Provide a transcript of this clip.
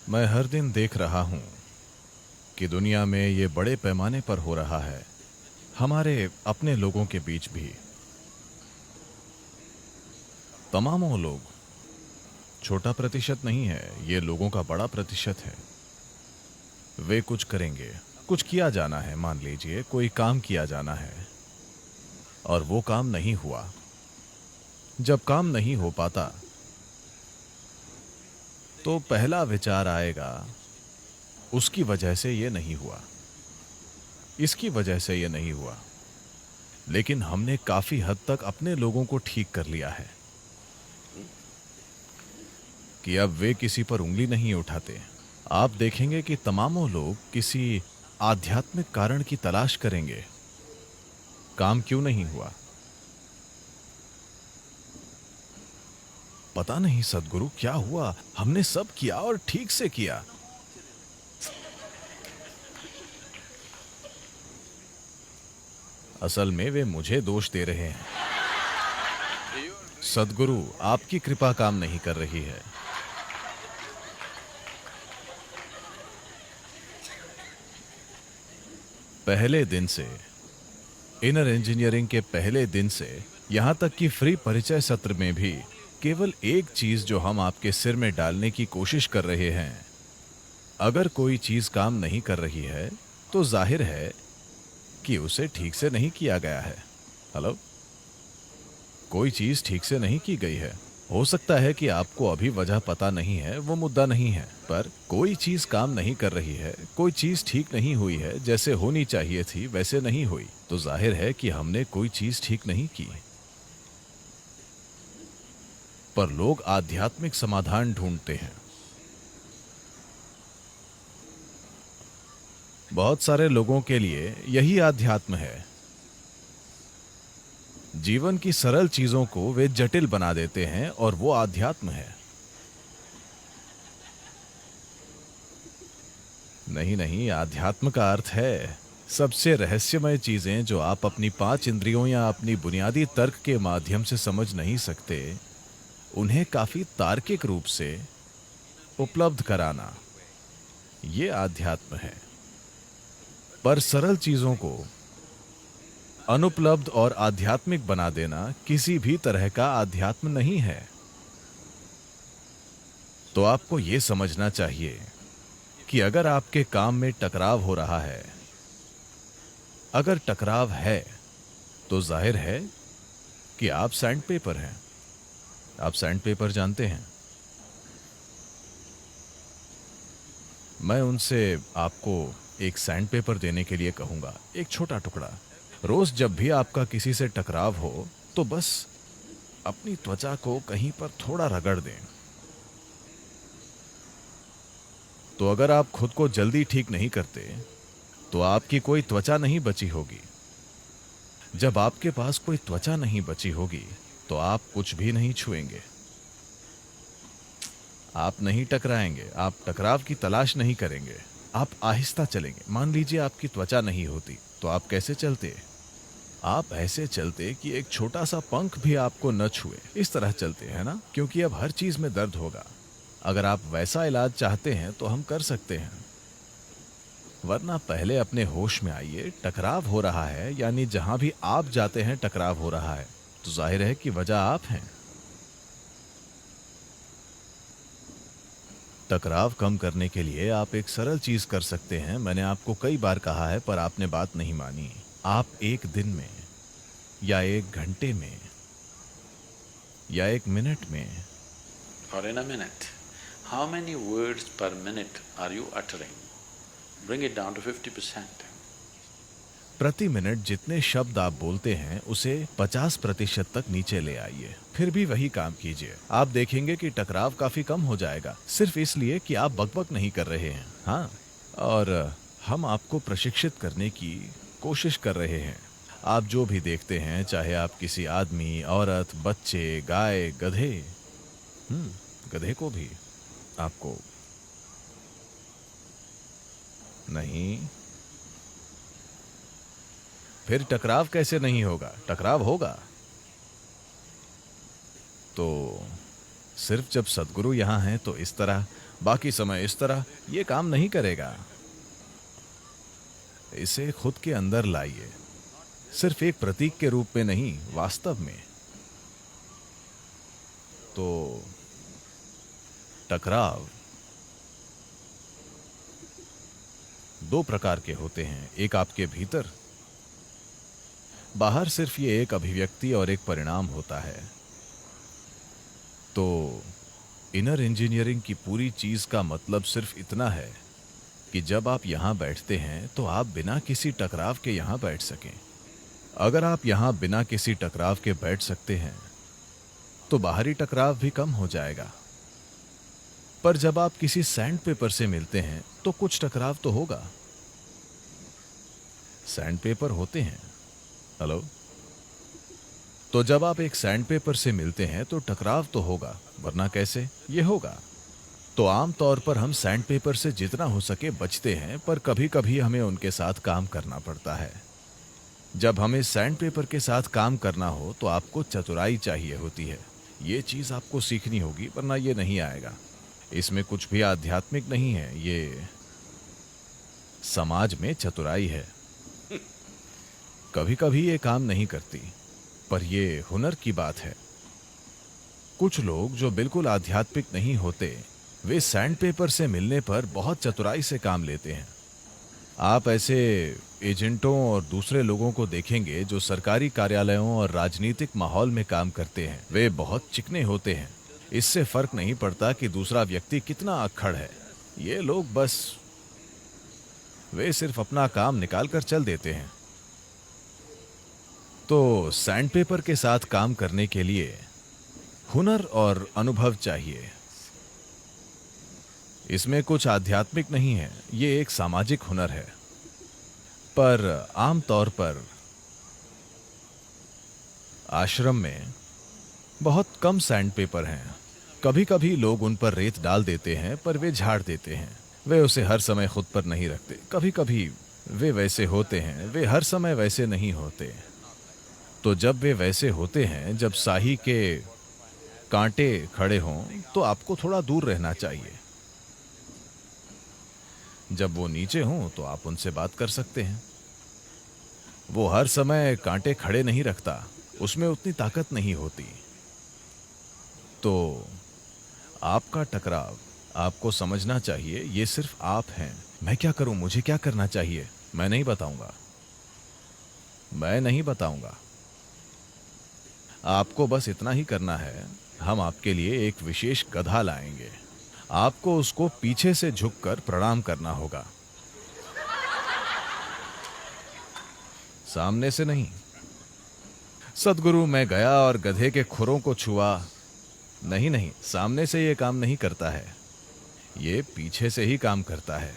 मैं हर दिन देख रहा हूं कि दुनिया में ये बड़े पैमाने पर हो रहा है, हमारे अपने लोगों के बीच भी। तमामों लोग, छोटा प्रतिशत नहीं है, ये लोगों का बड़ा प्रतिशत है। वे कुछ करेंगे, कुछ किया जाना है, मान लीजिए कोई काम किया जाना है और वो काम नहीं हुआ। जब काम नहीं हो पाता तो पहला विचार आएगा, उसकी वजह से ये नहीं हुआ, इसकी वजह से ये नहीं हुआ। लेकिन हमने काफी हद तक अपने लोगों को ठीक कर लिया है कि अब वे किसी पर उंगली नहीं उठाते। आप देखेंगे कि तमामों लोग किसी आध्यात्मिक कारण की तलाश करेंगे, काम क्यों नहीं हुआ। पता नहीं सद्गुरु क्या हुआ, हमने सब किया और ठीक से किया। असल में वे मुझे दोष दे रहे हैं। सद्गुरु, आपकी कृपा काम नहीं कर रही है। पहले दिन से, इनर इंजीनियरिंग के पहले दिन से यहां तक कि फ्री परिचय सत्र में भी केवल एक चीज जो हम आपके सिर में डालने की कोशिश कर रहे हैं, अगर कोई चीज काम नहीं कर रही है तो जाहिर है कि उसे ठीक से नहीं किया गया है। हेलो, कोई चीज ठीक से नहीं की गई है। हो सकता है कि आपको अभी वजह पता नहीं है, वो मुद्दा नहीं है, पर कोई चीज काम नहीं कर रही है, कोई चीज ठीक नहीं हुई है, जैसे होनी चाहिए थी वैसे नहीं हुई, तो जाहिर है कि हमने कोई चीज ठीक नहीं की। पर लोग आध्यात्मिक समाधान ढूंढते हैं। बहुत सारे लोगों के लिए यही आध्यात्म है। जीवन की सरल चीजों को वे जटिल बना देते हैं और वो आध्यात्म है। नहीं नहीं, आध्यात्म का अर्थ है सबसे रहस्यमय चीजें जो आप अपनी 5 इंद्रियों या अपनी बुनियादी तर्क के माध्यम से समझ नहीं सकते, उन्हें काफी तार्किक रूप से उपलब्ध कराना, ये आध्यात्म है। पर सरल चीजों को अनुपलब्ध और आध्यात्मिक बना देना किसी भी तरह का आध्यात्म नहीं है। तो आपको यह समझना चाहिए कि अगर आपके काम में टकराव हो रहा है, अगर टकराव है तो जाहिर है कि आप सैंडपेपर हैं। आप सैंडपेपर जानते हैं। मैं उनसे आपको एक सैंडपेपर देने के लिए कहूंगा, एक छोटा टुकड़ा। रोज जब भी आपका किसी से टकराव हो तो बस अपनी त्वचा को कहीं पर थोड़ा रगड़ दें। तो अगर आप खुद को जल्दी ठीक नहीं करते तो आपकी कोई त्वचा नहीं बची होगी। जब आपके पास कोई त्वचा नहीं बची होगी तो आप कुछ भी नहीं छुएंगे, आप नहीं टकराएंगे, आप टकराव की तलाश नहीं करेंगे, आप आहिस्ता चलेंगे। मान लीजिए आपकी त्वचा नहीं होती तो आप कैसे चलते? आप ऐसे चलते कि एक छोटा सा पंख भी आपको न छुए, इस तरह चलते हैं ना, क्योंकि अब हर चीज में दर्द होगा। अगर आप वैसा इलाज चाहते हैं तो हम कर सकते हैं, वरना पहले अपने होश में आइए। टकराव हो रहा है यानी जहां भी आप जाते हैं टकराव हो रहा है, तो जाहिर है कि वजह आप हैं। टकराव कम करने के लिए आप एक सरल चीज कर सकते हैं। मैंने आपको कई बार कहा है पर आपने बात नहीं मानी। आप एक दिन में या एक घंटे में या एक मिनट में, or in a minute, how many words per minute are you uttering? Bring it down to 50%. प्रति मिनट जितने शब्द आप बोलते हैं उसे 50% तक नीचे ले आइए। फिर भी वही काम कीजिए, आप देखेंगे कि टकराव काफी कम हो जाएगा, सिर्फ इसलिए कि आप बकबक नहीं कर रहे हैं। हाँ, और हम आपको प्रशिक्षित करने की कोशिश कर रहे हैं। आप जो भी देखते हैं, चाहे आप किसी आदमी, औरत, बच्चे, गाय, गधे, गधे को भी आपको नहीं। फिर टकराव कैसे नहीं होगा? टकराव होगा। तो सिर्फ जब सद्गुरु यहां हैं तो इस तरह, बाकी समय इस तरह, ये काम नहीं करेगा। इसे खुद के अंदर लाइए, सिर्फ एक प्रतीक के रूप में नहीं, वास्तव में। तो टकराव दो प्रकार के होते हैं, एक आपके भीतर, बाहर सिर्फ ये एक अभिव्यक्ति और एक परिणाम होता है। तो इनर इंजीनियरिंग की पूरी चीज का मतलब सिर्फ इतना है कि जब आप यहां बैठते हैं तो आप बिना किसी टकराव के यहां बैठ सकें। अगर आप यहां बिना किसी टकराव के बैठ सकते हैं तो बाहरी टकराव भी कम हो जाएगा। पर जब आप किसी सैंड पेपर से मिलते हैं तो कुछ टकराव तो होगा। सैंड पेपर होते हैं, हेलो, तो जब आप एक सैंड पेपर से मिलते हैं तो टकराव तो होगा, वरना कैसे ये होगा। तो आमतौर पर हम सैंड पेपर से जितना हो सके बचते हैं, पर कभी कभी हमें उनके साथ काम करना पड़ता है। जब हमें सैंड पेपर के साथ काम करना हो तो आपको चतुराई चाहिए होती है। ये चीज आपको सीखनी होगी, वरना ये नहीं आएगा। इसमें कुछ भी आध्यात्मिक नहीं है, ये समाज में चतुराई है। कभी कभी ये काम नहीं करती, पर ये हुनर की बात है। कुछ लोग जो बिल्कुल आध्यात्मिक नहीं होते, वे सैंड पेपर से मिलने पर बहुत चतुराई से काम लेते हैं। आप ऐसे एजेंटों और दूसरे लोगों को देखेंगे जो सरकारी कार्यालयों और राजनीतिक माहौल में काम करते हैं। वे बहुत चिकने होते हैं, इससे फर्क नहीं पड़ता कि दूसरा व्यक्ति कितना अक्खड़ है। ये लोग बस, वे सिर्फ अपना काम निकाल कर चल देते हैं। तो सैंड पेपर के साथ काम करने के लिए हुनर और अनुभव चाहिए। इसमें कुछ आध्यात्मिक नहीं है, ये एक सामाजिक हुनर है। पर आमतौर पर आश्रम में बहुत कम सैंड पेपर हैं। कभी कभी लोग उन पर रेत डाल देते हैं, पर वे झाड़ देते हैं। वे उसे हर समय खुद पर नहीं रखते। कभी कभी वे वैसे होते हैं, वे हर समय वैसे नहीं होते। तो जब वे वैसे होते हैं, जब साही के कांटे खड़े हों, तो आपको थोड़ा दूर रहना चाहिए। जब वो नीचे हों तो आप उनसे बात कर सकते हैं। वो हर समय कांटे खड़े नहीं रखता, उसमें उतनी ताकत नहीं होती। तो आपका टकराव आपको समझना चाहिए, ये सिर्फ आप हैं। मैं क्या करूं, मुझे क्या करना चाहिए, मैं नहीं बताऊंगा। मैं नहीं बताऊंगा। आपको बस इतना ही करना है, हम आपके लिए एक विशेष गधा लाएंगे। आपको उसको पीछे से झुककर प्रणाम करना होगा, सामने से नहीं। सद्गुरु, मैं गया और गधे के खुरों को छुआ। नहीं नहीं, सामने से ये काम नहीं करता है, ये पीछे से ही काम करता है।